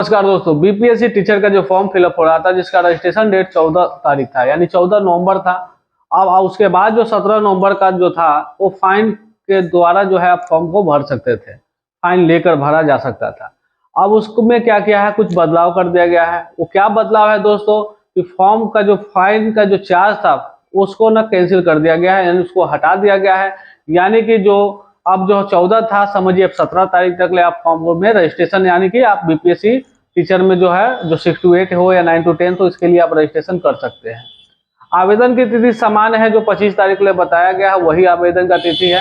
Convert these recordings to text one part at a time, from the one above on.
नमस्कार दोस्तों, BPSC teacher का जो फॉर्म फिलअप हो रहा था जिसका रजिस्ट्रेशन डेट 14 तारीख था, यानी 14 नवंबर था। अब उसके बाद जो 17 नवंबर का जो था वो फाइन के द्वारा जो है आप फॉर्म को भर सकते थे, फाइन लेकर भरा जा सकता था। अब उसमें क्या किया है, कुछ बदलाव कर दिया गया है। वो क्या बदलाव है दोस्तों कि फॉर्म का जो फाइन का जो चार्ज था उसको ना कैंसिल कर दिया गया है, यानी उसको हटा दिया गया है। यानी कि जो अब जो 14 था, समझिए अब 17 तारीख तक ले आप फॉर्म में रजिस्ट्रेशन, यानी कि आप बीपीएससी टीचर में जो है जो 6 to 8 हो या 9 to 10 हो, इसके लिए आप रजिस्ट्रेशन कर सकते हैं। आवेदन की तिथि समान है, जो 25 तारीख के लिए बताया गया है वही आवेदन का तिथि है।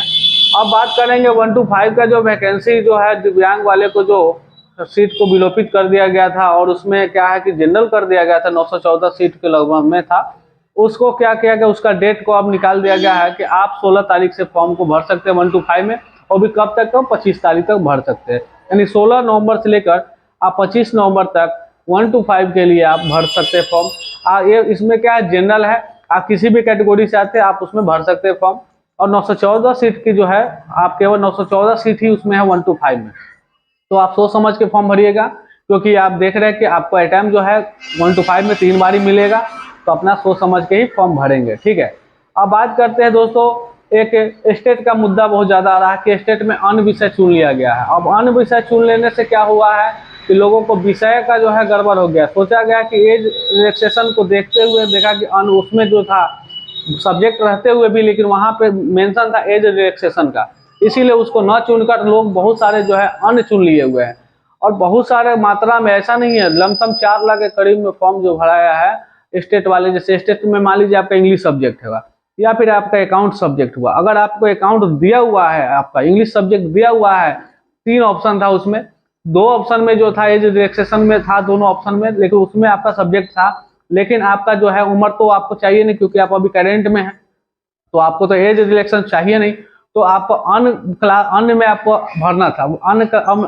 अब बात करेंगे 1 to 5 का जो वैकेंसी जो है दिव्यांग वाले को जो सीट को विलोपित कर दिया गया था और उसमें क्या है कि जनरल कर दिया गया था, 914 सीट के लगभग में था। उसको क्या किया गया, उसका डेट को अब निकाल दिया गया है कि आप 16 तारीख से फॉर्म को भर सकते हैं 1 to 5 में, और भी कब तक, 25 तारीख तक भर सकते हैं। यानी 16 नवंबर से लेकर आप 25 नवंबर तक 1 to 5 के लिए आप भर सकते हैं फॉर्म। ये इसमें क्या है, जनरल है, आप किसी भी कैटेगरी से आते हैं आप उसमें भर सकते हैं फॉर्म। और 914 सीट की जो है, आप केवल 914 सीट ही उसमें है 1 to 5 में। तो आप सोच समझ के फॉर्म भरिएगा, क्योंकि आप देख रहे हैं कि आपको अटैम्प्ट जो है 1 to 5 में 3 बार ही मिलेगा, तो अपना सोच समझ के ही फॉर्म भरेंगे, ठीक है। अब बात करते हैं दोस्तों, एक स्टेट का मुद्दा बहुत ज़्यादा आ रहा है कि स्टेट में अन्य विषय चुन लिया गया है। अब अन्य विषय चुन लेने से क्या हुआ है कि लोगों को विषय का जो है गड़बड़ हो गया। सोचा गया कि एज रिलैक्सेशन को देखते हुए देखा कि अन्य उसमें जो था सब्जेक्ट रहते हुए भी, लेकिन वहाँ पे मेंशन था एज रिलैक्सेशन का, इसीलिए उसको न चुनकर लोग बहुत सारे जो है अन्य चुन लिए हुए हैं। और बहुत सारे मात्रा में, ऐसा नहीं है, लमसम 4 लाख के करीब में फॉर्म जो भराया है स्टेट वाले। जैसे स्टेट में मान लीजिए आपका इंग्लिश सब्जेक्ट है या फिर आपका अकाउंट सब्जेक्ट हुआ, अगर आपको अकाउंट दिया हुआ है, आपका इंग्लिश सब्जेक्ट दिया हुआ है, 3 ऑप्शन था उसमें, 2 ऑप्शन में जो था एज रिलैक्सेशन में था, दोनों ऑप्शन में, लेकिन उसमें आपका सब्जेक्ट था, लेकिन आपका जो है उम्र तो आपको चाहिए नहीं क्योंकि आप अभी करेंट में है, तो आपको तो एज रिलैक्सेशन चाहिए नहीं, तो आपको अन्य में आपको भरना था,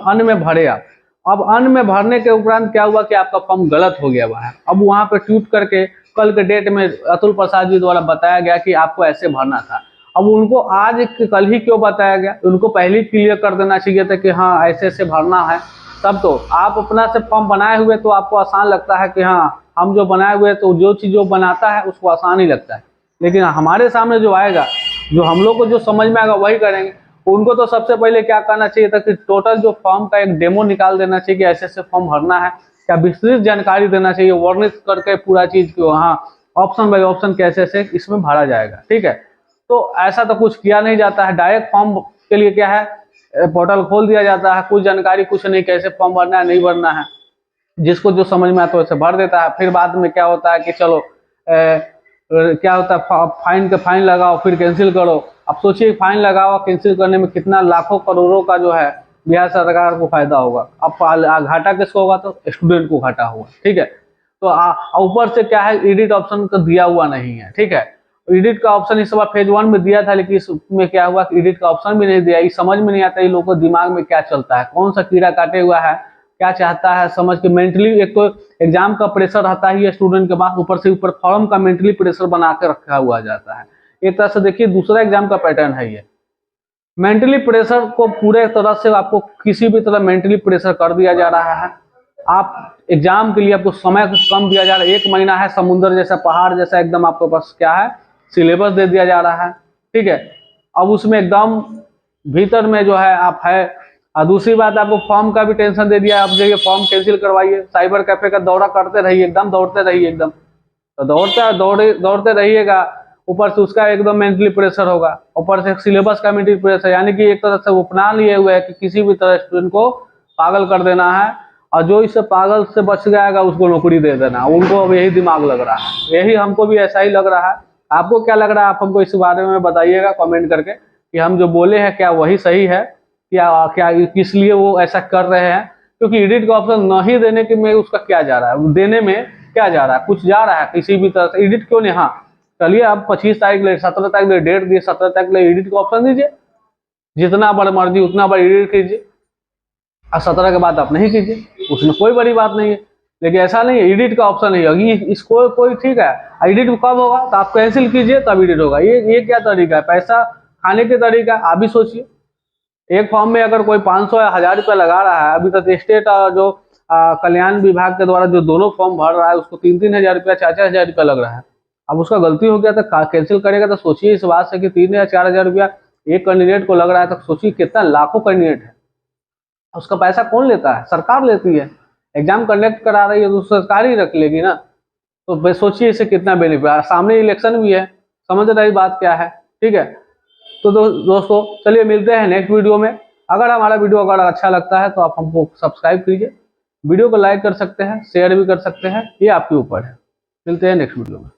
अन्य में भरे आप। अब अन्य में भरने के उपरांत क्या हुआ कि आपका फॉर्म गलत हो गया हुआ है। अब वहां पे ट्वीट करके कल के डेट में अतुल प्रसाद जी द्वारा बताया गया कि आपको ऐसे भरना था। अब उनको आज कल ही क्यों बताया गया, उनको पहले ही क्लियर कर देना चाहिए था कि हाँ ऐसे ऐसे भरना है। तब तो आप अपना से फॉर्म बनाए हुए तो आपको आसान लगता है कि हाँ हम जो बनाए हुए, तो जो चीज़ जो बनाता है उसको आसान ही लगता है, लेकिन हमारे सामने जो आएगा, जो हम लोग को जो समझ में आएगा वही करेंगे। उनको तो सबसे पहले क्या करना चाहिए था कि टोटल जो फॉर्म का एक डेमो निकाल देना चाहिए कि ऐसे ऐसे फॉर्म भरना है, क्या विस्तृत जानकारी देना चाहिए, वर्णित करके पूरा चीज को, हाँ ऑप्शन बाय ऑप्शन कैसे से इसमें भरा जाएगा, ठीक है। तो ऐसा तो कुछ किया नहीं जाता है, डायरेक्ट फॉर्म के लिए क्या है, पोर्टल खोल दिया जाता है, कुछ जानकारी कुछ नहीं, कैसे फॉर्म भरना है नहीं भरना है, जिसको जो समझ में आता है वैसे भर देता है। फिर बाद में क्या होता है कि चलो क्या होता है, फाइन लगाओ फिर कैंसिल करो। अब सोचिए फाइन लगाओ, कैंसिल करने में कितना लाखों करोड़ों का जो है बिहार सरकार को फायदा होगा। अब घाटा किसको होगा, तो स्टूडेंट को घाटा होगा, ठीक है। तो ऊपर से क्या है, एडिट ऑप्शन का दिया हुआ नहीं है, ठीक है। एडिट का ऑप्शन इस बार फेज 1 में दिया था, लेकिन इसमें क्या हुआ कि एडिट का ऑप्शन भी नहीं दिया। ये समझ में नहीं आता ये लोगों को दिमाग में क्या चलता है, कौन सा कीड़ा काटे हुआ है, क्या चाहता है समझ के। मेंटली एक तो एग्जाम का प्रेशर रहता ही स्टूडेंट के पास, ऊपर से ऊपर फॉर्म का मेंटली प्रेशर बना के रखा हुआ जाता है। एक तरह से देखिए दूसरा एग्जाम का पैटर्न है ये। मेंटली प्रेशर को पूरे तरह से आपको किसी भी तरह मेंटली प्रेशर कर दिया जा रहा है। आप एग्जाम के लिए आपको समय कम दिया जा रहा है, 1 महीना है, समुद्र जैसा पहाड़ जैसा एकदम आपके पास क्या है, सिलेबस दे दिया जा रहा है, ठीक है। अब उसमें एकदम भीतर में जो है आप है। और दूसरी बात, आपको फॉर्म का भी टेंशन दे दिया, अब जाइए फॉर्म कैंसिल करवाइए, साइबर कैफे का दौरा करते रहिए, एकदम दौड़ते रहिए, एकदम तो दौड़ते रहिएगा। ऊपर से उसका एकदम मेंटली प्रेशर होगा, ऊपर से सिलेबस का मेंटली प्रेशर, यानी कि एक तरह से वो अपना लिए हुए है कि किसी भी तरह स्टूडेंट को पागल कर देना है, और जो इससे पागल से बच जाएगा उसको नौकरी दे देना। उनको अब यही दिमाग लग रहा है, यही हमको भी ऐसा ही लग रहा है। आपको क्या लग रहा है, आप हमको इस बारे में बताइएगा कमेंट करके कि हम जो बोले हैं क्या वही सही है, क्या किस लिए वो ऐसा कर रहे हैं। क्योंकि एडिट का ऑप्शन नहीं देने के में उसका क्या जा रहा है, देने में क्या जा रहा है, कुछ जा रहा है किसी भी तरह से। एडिट क्यों नहीं, हाँ चलिए आप 25 तारीख ले, 17 तारीख ले डेट दिए, 17 तारीख ले एडिट का ऑप्शन दीजिए, जितना बार मर्जी उतना बार एडिट कीजिए, और 17 के बाद आप नहीं कीजिए, उसमें कोई बड़ी बात नहीं है। लेकिन ऐसा नहीं है, एडिट का ऑप्शन नहीं होगी इसको कोई, ठीक है। एडिट कब होगा, तो आप कैंसिल कीजिए तब एडिट होगा। ये क्या तरीका है, पैसा खाने के तरीका। आप भी सोचिए, एक फॉर्म में अगर कोई 500 या 1000 रुपया लगा रहा है, अभी तक स्टेट जो कल्याण विभाग के द्वारा जो दोनों फॉर्म भर रहा है उसको 3-3 हजार रुपया 4-4 हजार रुपया लग रहा है। अब उसका गलती हो गया तो कैंसिल करेगा तो सोचिए इस बात से कि 3 या 4 हजार रुपया एक कैंडिडेट को लग रहा है, तो सोचिए कितना लाखों कैंडिडेट है, उसका पैसा कौन लेता है? सरकार लेती है। एग्जाम कंडक्ट करा रही है तो सरकार ही रख लेगी ना। तो सोचिए इसे कितना बेनिफिट, सामने इलेक्शन भी है, समझ रही बात क्या है। ठीक है, तो दोस्तों चलिए मिलते हैं नेक्स्ट वीडियो में। अगर हमारा वीडियो अगर अच्छा लगता है तो आप हमको सब्सक्राइब कीजिए, वीडियो को लाइक कर सकते हैं, शेयर भी कर सकते हैं, ये आपके ऊपर है। मिलते हैं नेक्स्ट वीडियो में।